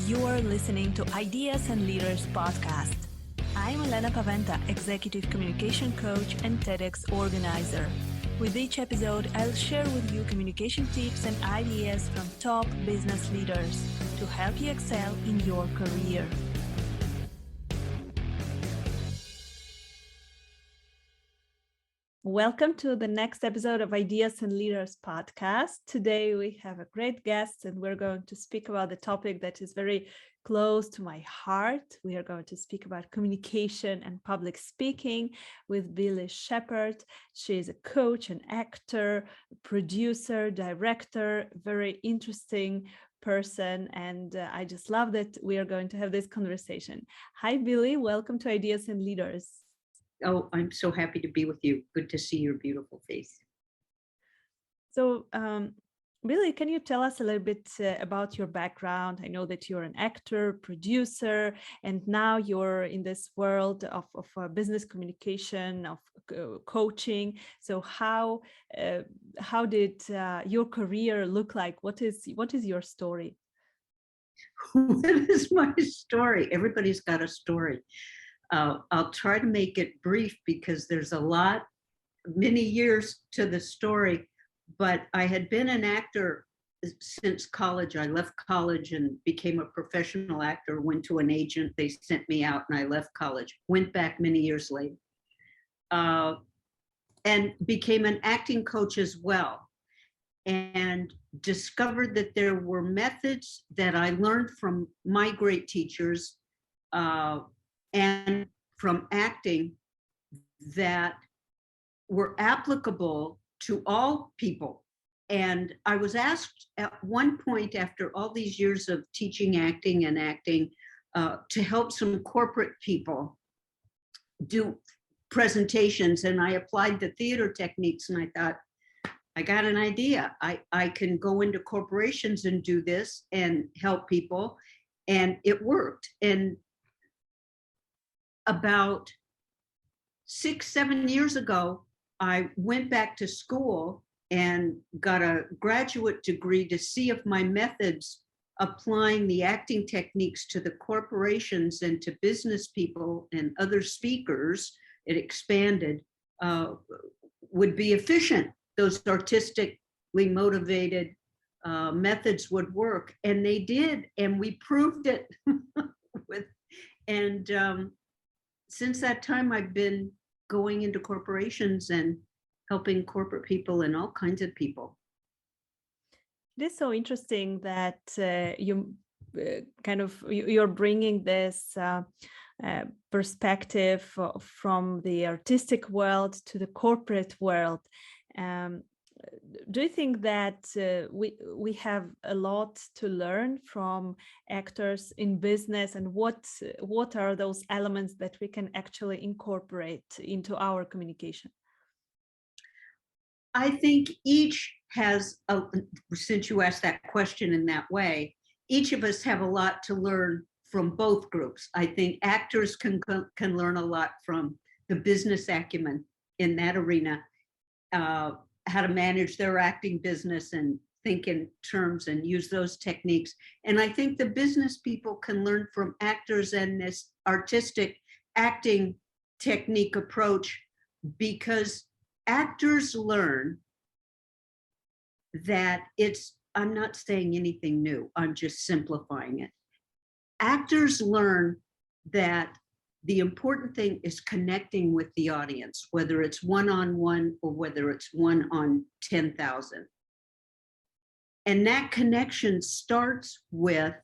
You're listening to Ideas and Leaders podcast. I'm Elena Paweta, Executive Communication Coach and TEDx organizer. With each episode, I'll share with you communication tips and ideas from top business leaders to help you excel in your career. Welcome to the next episode of Ideas and Leaders podcast. Today we have a great guest and we're going to speak about the topic that is very close to my heart. We are going to speak about communication and public speaking with Billie Shepard. She is a coach, an actor, producer, director, very interesting person, and I just love that we are going to have this conversation. Hi, Billie. Welcome to Ideas and Leaders. Oh, I'm so happy to be with you. Good to see your beautiful face. So, Billie, can you tell us a little bit about your background? I know that you're an actor, producer, and now you're in this world of business communication, of coaching. So, how did your career look like? What is your story? What is my story? Everybody's got a story. I'll try to make it brief because there's many years to the story, but I had been an actor since college. I left college and became a professional actor, went to an agent, they sent me out and I left college, went back many years later, and became an acting coach as well, and discovered that there were methods that I learned from my great teachers, and from acting that were applicable to all people. And I was asked at one point, after all these years of teaching acting, to help some corporate people do presentations. And I applied the theater techniques and I thought, I got an idea. I can go into corporations and do this and help people. And it worked. And about 6-7 years ago, I went back to school and got a graduate degree to see if my methods applying the acting techniques to the corporations and to business people and other speakers, it expanded, would be efficient. Those artistically motivated methods would work. And they did, and we proved it. Since that time, I've been going into corporations and helping corporate people and all kinds of people. It is so interesting that you're bringing this perspective from the artistic world to the corporate world. Do you think that we have a lot to learn from actors in business, and what are those elements that we can actually incorporate into our communication? I think each has, since you asked that question in that way, each of us have a lot to learn from both groups. I think actors can learn a lot from the business acumen in that arena, how to manage their acting business and think in terms and use those techniques. And I think the business people can learn from actors and this artistic acting technique approach, because actors learn that I'm not saying anything new, I'm just simplifying it. Actors learn that the important thing is connecting with the audience, whether it's one-on-one or whether it's one on 10,000. And that connection starts with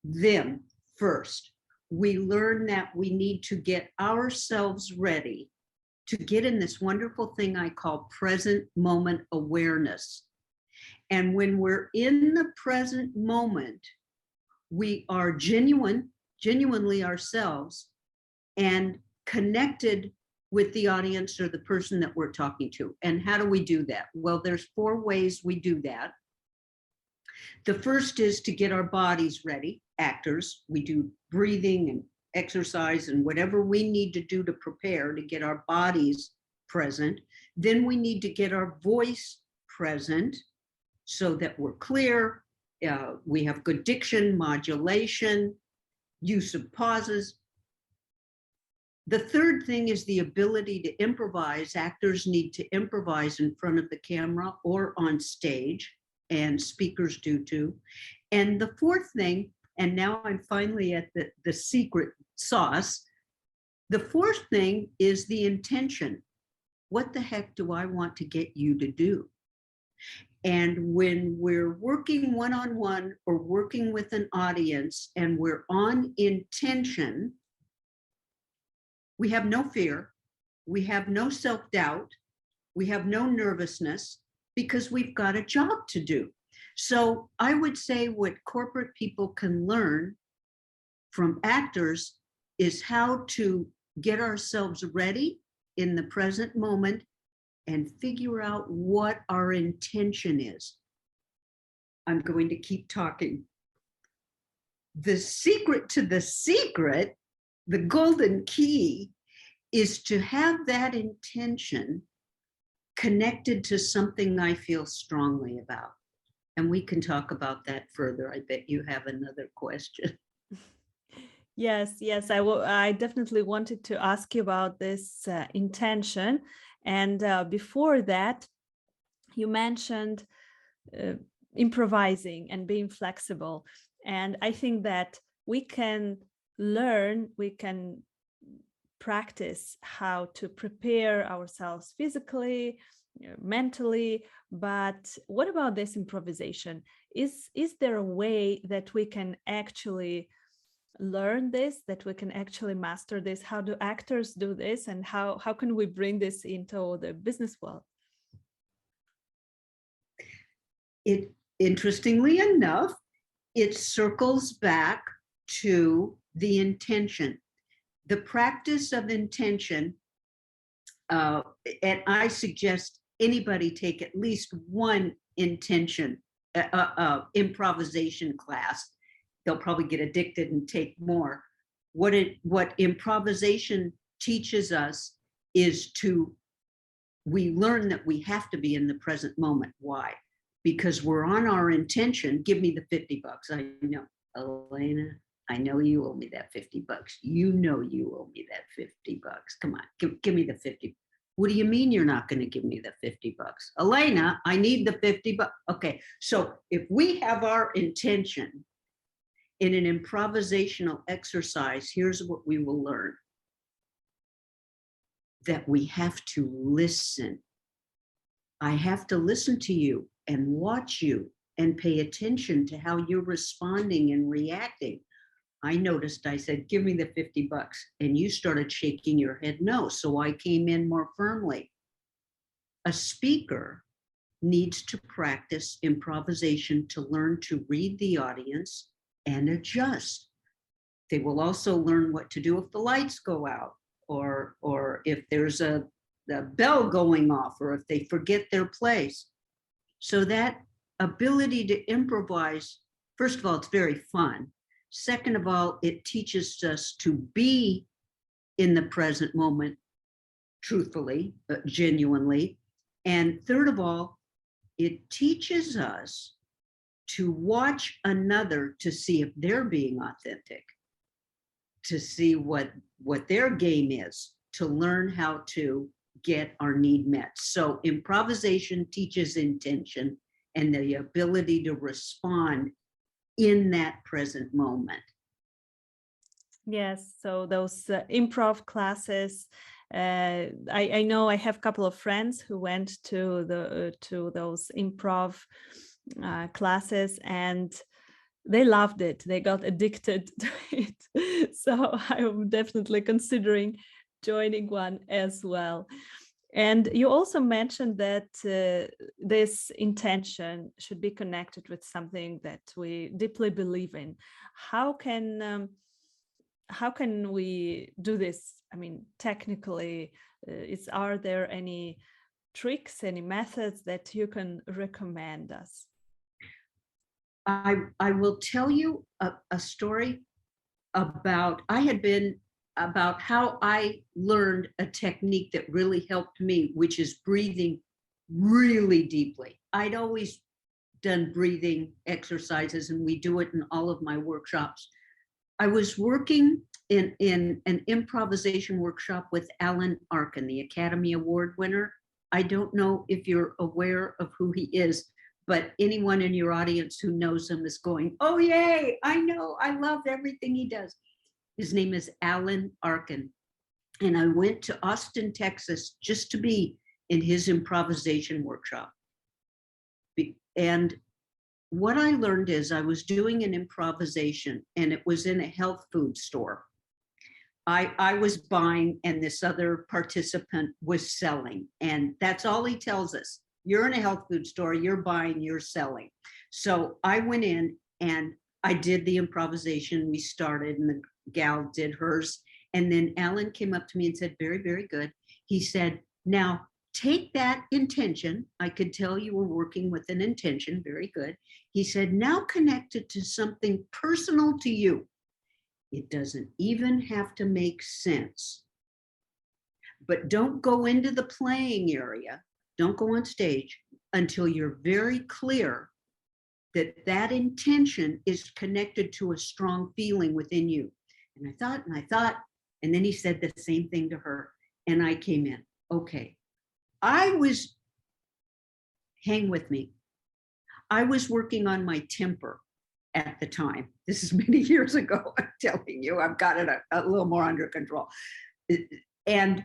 them first. We learn that we need to get ourselves ready to get in this wonderful thing I call present moment awareness. And when we're in the present moment, we are genuinely ourselves, and connected with the audience or the person that we're talking to. And how do we do that? Well, there's 4 ways we do that. The first is to get our bodies ready. Actors, we do breathing and exercise and whatever we need to do to prepare to get our bodies present. Then we need to get our voice present so that we're clear we have good diction, modulation, use of pauses. The third thing is the ability to improvise. Actors need to improvise in front of the camera or on stage, and speakers do too. And the fourth thing, and now I'm finally at the secret sauce, the fourth thing is the intention. What the heck do I want to get you to do? And when we're working one-on-one or working with an audience and we're on intention, we have no fear, we have no self-doubt, we have no nervousness, because we've got a job to do. So I would say what corporate people can learn from actors is how to get ourselves ready in the present moment and figure out what our intention is. I'm going to keep talking. The secret to the secret, the golden key, is to have that intention connected to something I feel strongly about. And we can talk about that further. I bet you have another question. Yes, I definitely wanted to ask you about this intention. And before that, you mentioned improvising and being flexible. And I think that we can learn, we can practice how to prepare ourselves physically, mentally, but what about this improvisation? Is there a way that we can actually learn this, that we can actually master this? How do actors do this, and how can we bring this into the business world? Interestingly enough, it circles back to the intention. The practice of intention, and I suggest anybody take at least one intention, improvisation class. They'll probably get addicted and take more. What improvisation teaches us is we learn that we have to be in the present moment. Why? Because we're on our intention. Give me the $50. I know, Elena, I know you owe me that $50. You know you owe me that $50. Come on, give me the 50. What do you mean you're not going to give me the $50? Elena, I need the $50. Okay, so if we have our intention in an improvisational exercise, here's what we will learn. That we have to listen. I have to listen to you and watch you and pay attention to how you're responding and reacting. I noticed, I said, give me the $50. And you started shaking your head no. So I came in more firmly. A speaker needs to practice improvisation to learn to read the audience and adjust. They will also learn what to do if the lights go out, or if there's the bell going off, or if they forget their place. So that ability to improvise, first of all, it's very fun. Second of all, it teaches us to be in the present moment, truthfully, genuinely. And third of all, it teaches us to watch another to see if they're being authentic, to see what their game is, to learn how to get our need met. So improvisation teaches intention and the ability to respond in that present moment. Yes, so those improv classes, I know I have a couple of friends who went to those improv classes, and they loved it. They got addicted to it. So I'm definitely considering joining one as well. And you also mentioned that this intention should be connected with something that we deeply believe in. How can we do this? I mean, technically, are there any tricks, any methods that you can recommend us? I will tell you a story about how I learned a technique that really helped me, which is breathing really deeply. I'd always done breathing exercises, and we do it in all of my workshops. I was working in an improvisation workshop with Arkin, the Academy Award winner. I don't know if you're aware of who he is, but anyone in your audience who knows him is going, oh, yay, I know, I love everything he does. His name is Arkin. And I went to Austin, Texas, just to be in his improvisation workshop. And what I learned is I was doing an improvisation, and it was in a health food store. I was buying, and this other participant was selling. And that's all he tells us. You're in a health food store, you're buying, you're selling. So I went in and I did the improvisation. We started, and the gal did hers. And then Alan came up to me and said, very, very good. He said, now take that intention. I could tell you were working with an intention. Very good. He said, now connect it to something personal to you. It doesn't even have to make sense. But don't go into the playing area. Don't go on stage until you're very clear that that intention is connected to a strong feeling within you. And I thought, and then he said the same thing to her. And I came in. Okay. Hang with me. I was working on my temper at the time. This is many years ago. I'm telling you, I've got it a little more under control. And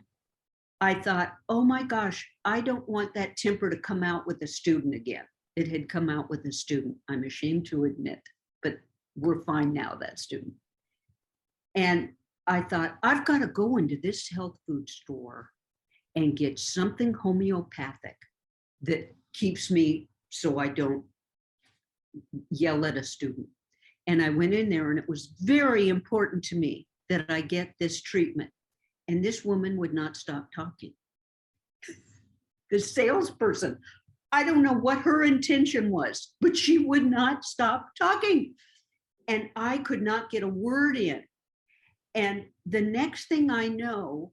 I thought, oh my gosh, I don't want that temper to come out with a student again. It had come out with a student. I'm ashamed to admit, but we're fine now, that student. And I thought, I've got to go into this health food store and get something homeopathic that keeps me so I don't yell at a student. And I went in there, and it was very important to me that I get this treatment. And this woman would not stop talking. The salesperson, I don't know what her intention was, but she would not stop talking. And I could not get a word in. And the next thing I know,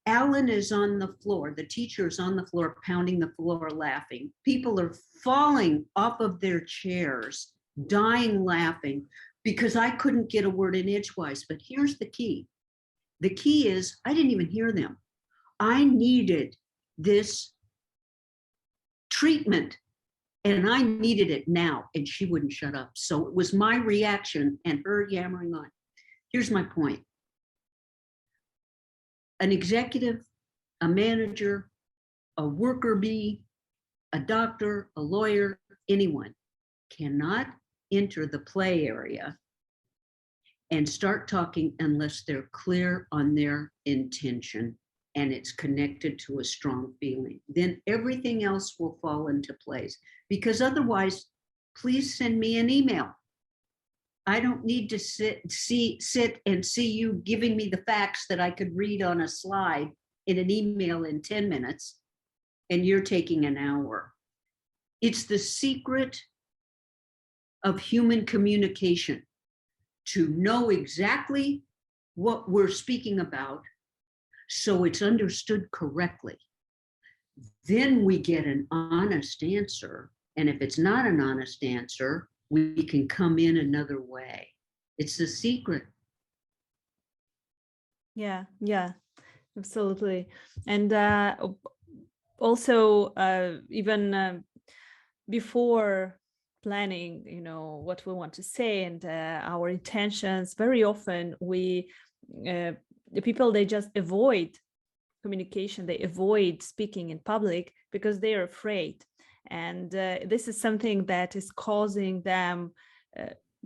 Alan is on the floor. The teacher is on the floor, pounding the floor, laughing. People are falling off of their chairs, dying laughing, because I couldn't get a word in edgewise. But here's the key. The key is I didn't even hear them. I needed this treatment, and I needed it now, and she wouldn't shut up. So it was my reaction and her yammering on. Here's my point. An executive, a manager, a worker bee, a doctor, a lawyer, anyone cannot enter the play area and start talking unless they're clear on their intention and it's connected to a strong feeling. Then everything else will fall into place, because otherwise, please send me an email. I don't need to sit and see you giving me the facts that I could read on a slide in an email in 10 minutes, and you're taking an hour. It's the secret of human communication, to know exactly what we're speaking about so it's understood correctly. Then we get an honest answer. And if it's not an honest answer, we can come in another way. It's the secret. Yeah, absolutely. And also, even before planning, what we want to say and our intentions, very often the people, they just avoid communication, they avoid speaking in public because they are afraid. And this is something that is causing them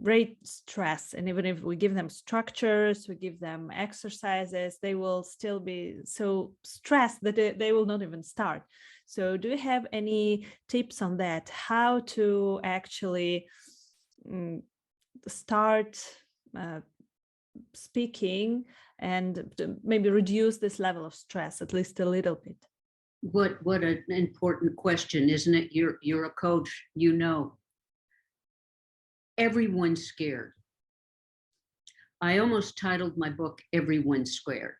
great stress. And even if we give them structures, we give them exercises, they will still be so stressed that they will not even start. So do you have any tips on that? How to actually start speaking and maybe reduce this level of stress at least a little bit? What an important question, isn't it? You're a coach, everyone's scared. I almost titled my book, Everyone's Scared.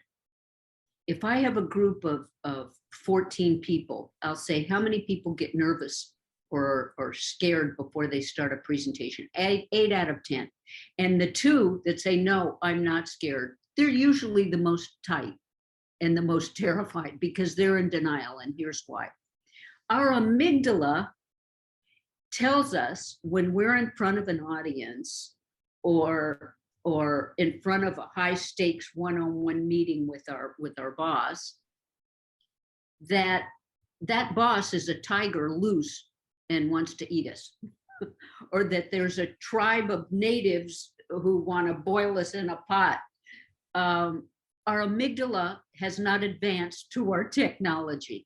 If I have a group of 14 people, I'll say, how many people get nervous or scared before they start a presentation. 8 out of 10. And the 2 that say, no, I'm not scared, they're usually the most tight and the most terrified because they're in denial. And here's why. Our amygdala tells us when we're in front of an audience or in front of a high stakes one-on-one meeting with our boss, that boss is a tiger loose and wants to eat us, or that there's a tribe of natives who want to boil us in a pot. Our amygdala has not advanced to our technology.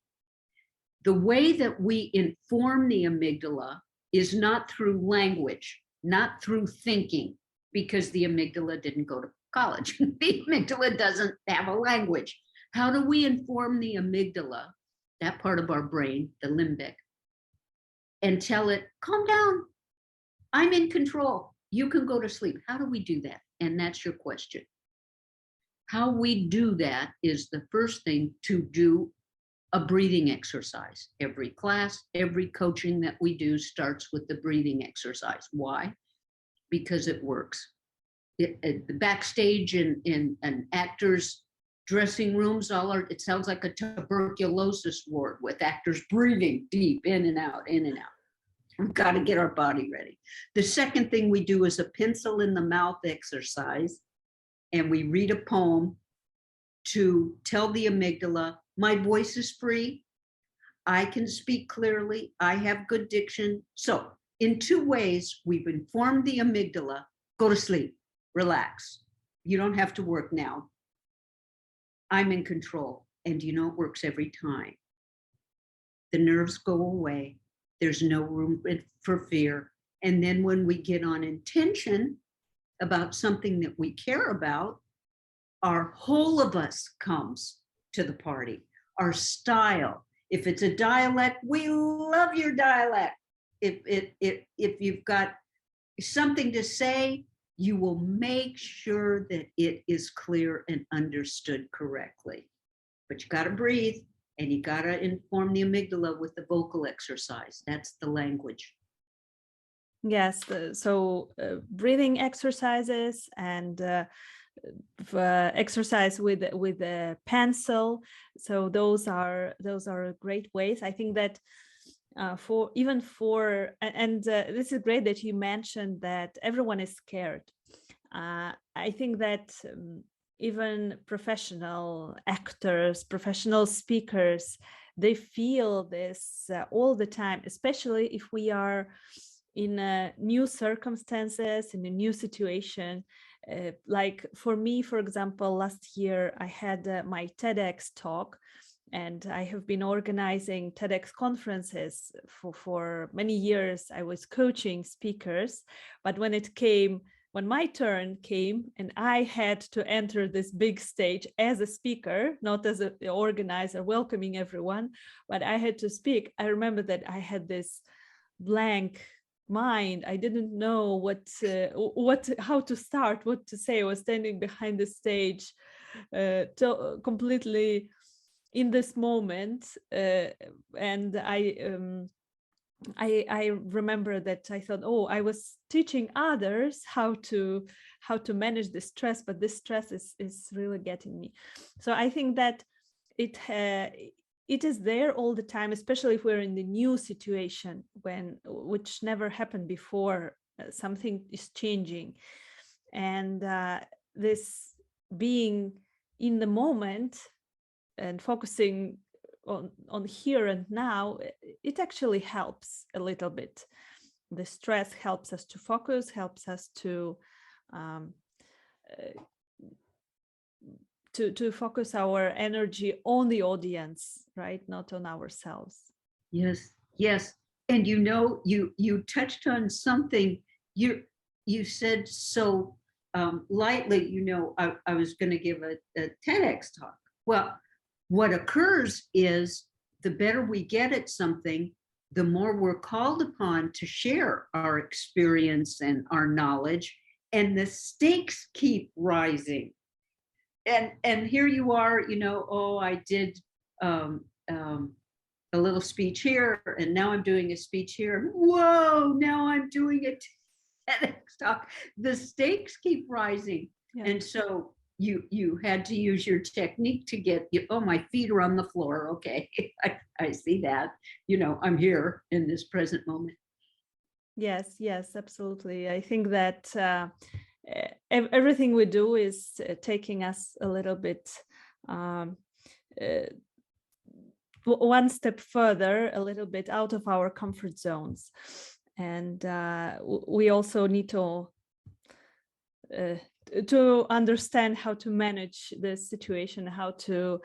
The way that we inform the amygdala is not through language, not through thinking, because the amygdala didn't go to college. The amygdala doesn't have a language. How do we inform the amygdala, that part of our brain, the limbic, and tell it, calm down, I'm in control, you can go to sleep? How do we do that? And that's your question. How we do that is the first thing, to do a breathing exercise. Every class, every coaching that we do starts with the breathing exercise. Why? Because it works. The backstage in an actor's dressing rooms, it sounds like a tuberculosis ward with actors breathing deep in and out, in and out. We've got to get our body ready. The second thing we do is a pencil in the mouth exercise, and we read a poem to tell the amygdala, my voice is free, I can speak clearly, I have good diction. So in 2 ways, we've informed the amygdala, go to sleep, relax. You don't have to work now. I'm in control. And you know, it works every time. The nerves go away. There's no room for fear. And then when we get on intention about something that we care about, our whole of us comes to the party. Our style. If it's a dialect, we love your dialect. If you've got something to say, you will make sure that it is clear and understood correctly. But you got to breathe, and you got to inform the amygdala with the vocal exercise. That's the language. Yes, so breathing exercises and exercise with a pencil. So those are great ways. I think that this is great that you mentioned that everyone is scared. I think that even professional actors, professional speakers, they feel this all the time, especially if we are in new circumstances, in a new situation. Like for me, for example, last year I had my TEDx talk, and I have been organizing TEDx conferences for many years. I was coaching speakers, but when my turn came and I had to enter this big stage as a speaker, not as an organizer welcoming everyone, but I had to speak, I remember that I had this blank mind. I didn't know how to start, what to say. I was standing behind the stage, completely in this moment, and I remember that I thought, oh, I was teaching others how to manage the stress, but this stress is really getting me. So I think that it is there all the time, especially if we're in the new situation, which never happened before. Something is changing, and this being in the moment and focusing on here and now, it actually helps a little bit. The stress helps us to focus, helps us to focus our energy on the audience, right? Not on ourselves. Yes. And you know, you touched on something you said so lightly. You know, I was going to give a TEDx talk. Well, what occurs is the better we get at something, the more we're called upon to share our experience and our knowledge, and the stakes keep rising. And here you are, you know, oh, I did a little speech here, and now I'm doing a speech here. Whoa, now I'm doing a TEDx talk. The stakes keep rising. Yeah. And so you had to use your technique to get, oh, my feet are on the floor. Okay, I see that. I'm here in this present moment. Yes, yes, absolutely. I think that everything we do is taking us a little bit one step further, a little bit out of our comfort zones. And we also need to understand how to manage this situation, how to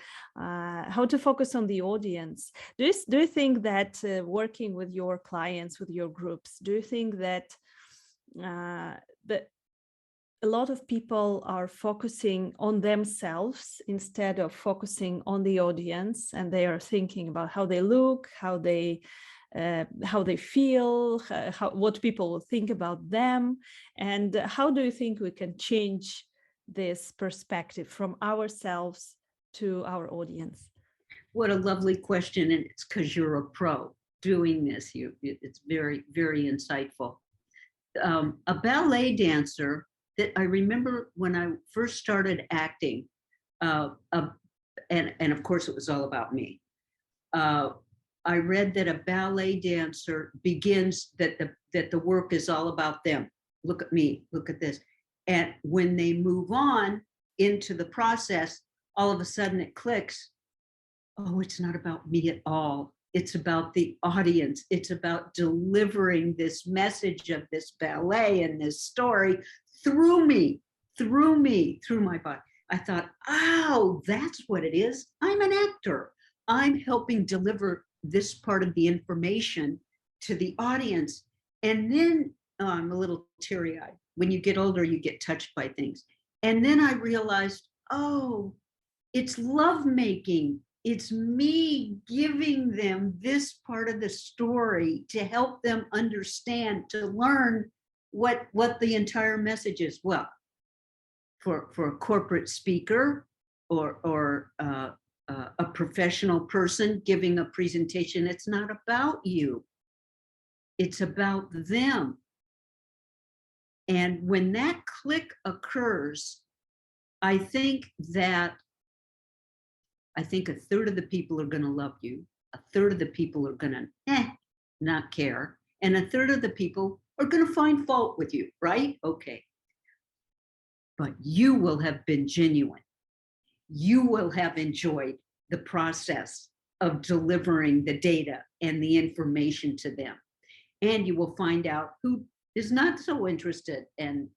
focus on the audience. Do you think that working with your clients, with your groups, do you think that a lot of people are focusing on themselves instead of focusing on the audience, and they are thinking about how they look, how they feel, what people will think about them? And how do you think we can change this perspective from ourselves to our audience? What a lovely question. And it's because you're a pro doing this. It's very, very insightful. A ballet dancer that I remember when I first started acting, and of course it was all about me. I read that a ballet dancer begins that the work is all about them. Look at me, look at this. And when they move on into the process, all of a sudden it clicks. Oh, it's not about me at all. It's about the audience. It's about delivering this message of this ballet and this story through me, through my body. I thought, oh, that's what it is. I'm an actor. I'm helping deliver this part of the information to the audience. And then I'm a little teary-eyed. When you get older, you get touched by things. And then I realized, oh, it's lovemaking. It's me giving them this part of the story to help them understand, to learn what the entire message is. Well, for a corporate speaker or a professional person giving a presentation, it's not about you. It's about them. And when that click occurs, I think a third of the people are going to love you. A third of the people are going to not care. And a third of the people are going to find fault with you, right? Okay. But you will have been genuine. You will have enjoyed the process of delivering the data and the information to them. And you will find out who is not so interested and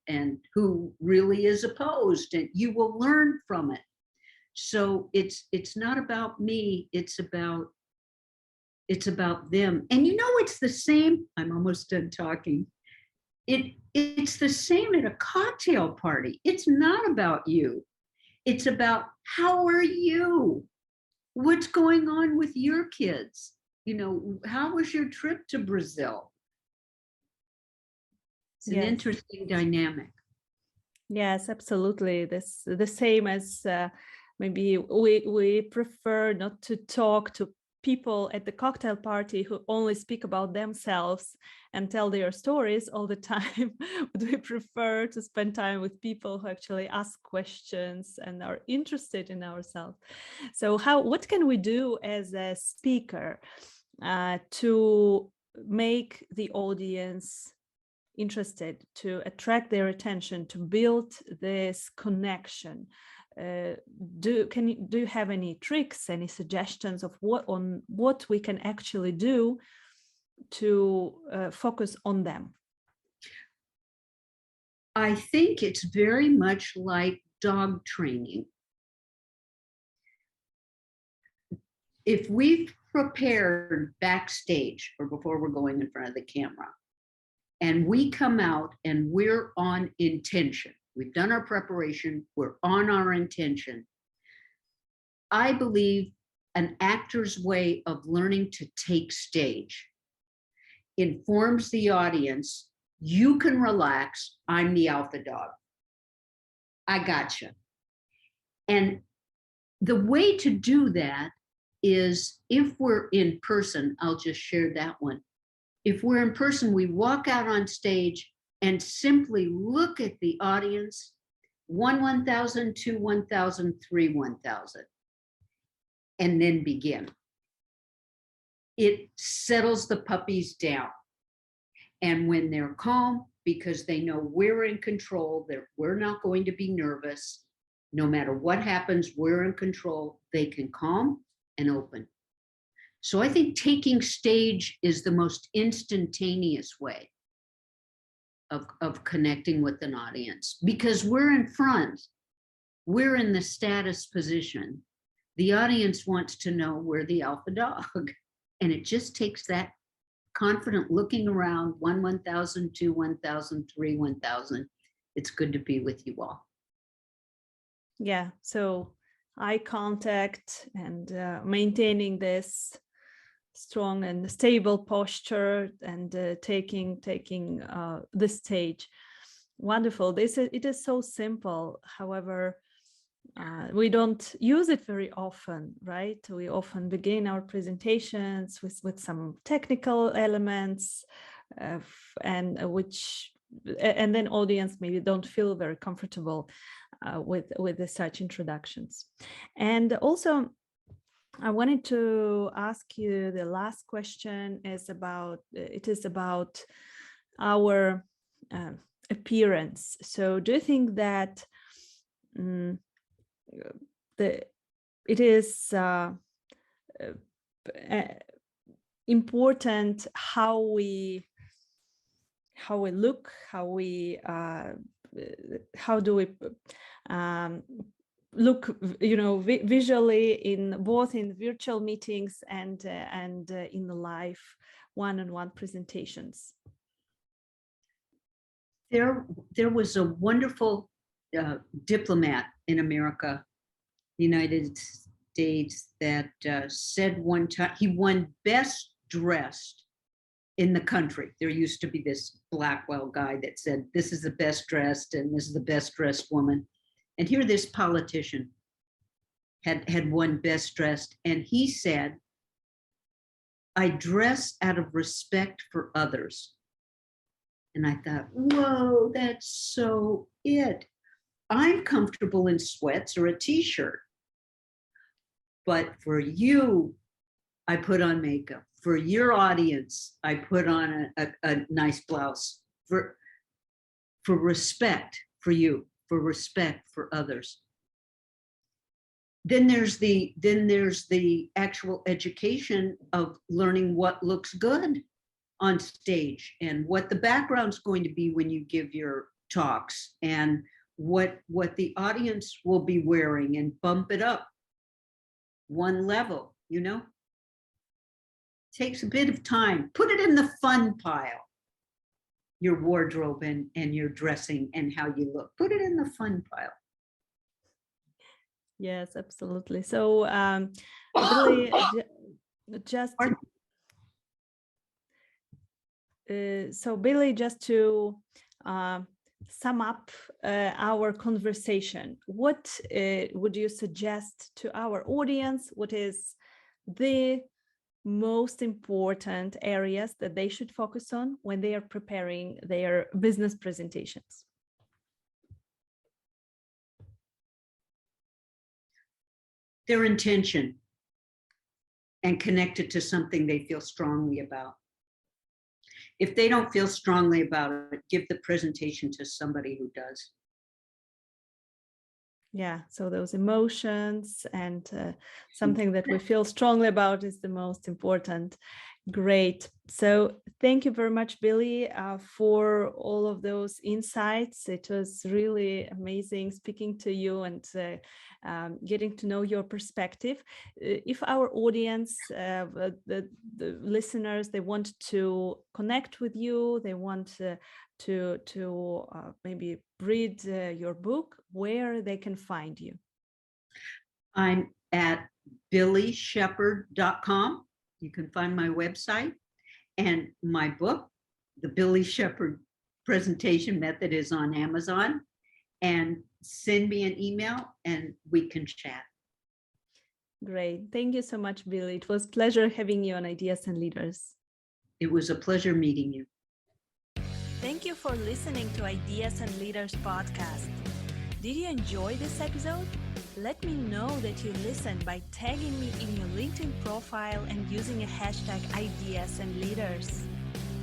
who really is opposed, and you will learn from it. So it's not about me, it's about them. And it's the same. I'm almost done talking. It's the same at a cocktail party. It's not about you. It's about, how are you? What's going on with your kids? How was your trip to Brazil? It's an interesting dynamic. Yes, absolutely. The same as maybe we prefer not to talk to people at the cocktail party who only speak about themselves and tell their stories all the time. But we prefer to spend time with people who actually ask questions and are interested in ourselves. So what can we do as a speaker to make the audience interested, to attract their attention, to build this connection? Do you have any tricks, any suggestions of what we can actually do to focus on them? I think it's very much like dog training. If we've prepared backstage or before we're going in front of the camera, and we come out and we're on intention, we've done our preparation, we're on our intention, I believe an actor's way of learning to take stage informs the audience, you can relax, I'm the alpha dog. I gotcha. And the way to do that is if we're in person, I'll just share that one. If we're in person, we walk out on stage and simply look at the audience, 1,000, 2, 1,000, 3, 1,000, and then begin. It settles the puppies down. And when they're calm, because they know we're in control, that we're not going to be nervous, no matter what happens, we're in control, they can calm and open. So I think taking stage is the most instantaneous way of connecting with an audience, because we're in front, we're in the status position. The audience wants to know we're the alpha dog. And it just takes that confident looking around, 1, 1,000, 2, 1,000, 3, 1,000. It's good to be with you all. Yeah, so eye contact and maintaining this strong and stable posture and taking the stage. Wonderful. It is so simple. However, we don't use it very often, right? We often begin our presentations with some technical elements, and then audience maybe don't feel very comfortable with such introductions. And also, I wanted to ask you, the last question is about our appearance. So do you think that it is important how we look, how do we look, visually, in both in virtual meetings and in the live one-on-one presentations? There was a wonderful diplomat in America, United States, that said one time he won best dressed in the country. There used to be this Blackwell guy that said, this is the best dressed and this is the best dressed woman. And here this politician had won best dressed, and he said, I dress out of respect for others. And I thought, whoa, that's so it. I'm comfortable in sweats or a t-shirt, but for you, I put on makeup. For your audience, I put on a nice blouse for respect for you, for respect for others. Then there's the actual education of learning what looks good on stage and what the background's going to be when you give your talks, and what the audience will be wearing, and bump it up one level, Takes a bit of time. Put it in the fun pile, your wardrobe and your dressing and how you look. Put it in the fun pile. Yes, absolutely. So Billie, Billie, just to sum up our conversation, what would you suggest to our audience? What is the most important areas that they should focus on when they are preparing their business presentations? Their intention, and connect it to something they feel strongly about. If they don't feel strongly about it, give the presentation to somebody who does. Yeah, so those emotions and something that we feel strongly about is the most important. Great. So thank you very much, Billie, for all of those insights. It was really amazing speaking to you and getting to know your perspective. If our audience, the listeners, they want to connect with you, they want to maybe read your book, where they can find you? I'm at billieshepard.com. You can find my website, and my book, The Billie Shepard Presentation Method, is on Amazon. And send me an email and we can chat. Great. Thank you so much, Billie. It was a pleasure having you on Ideas and Leaders. It was a pleasure meeting you. Thank you for listening to Ideas and Leaders podcast. Did you enjoy this episode? Let me know that you listened by tagging me in your LinkedIn profile and using a hashtag Ideas and Leaders.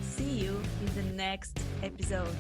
See you in the next episode.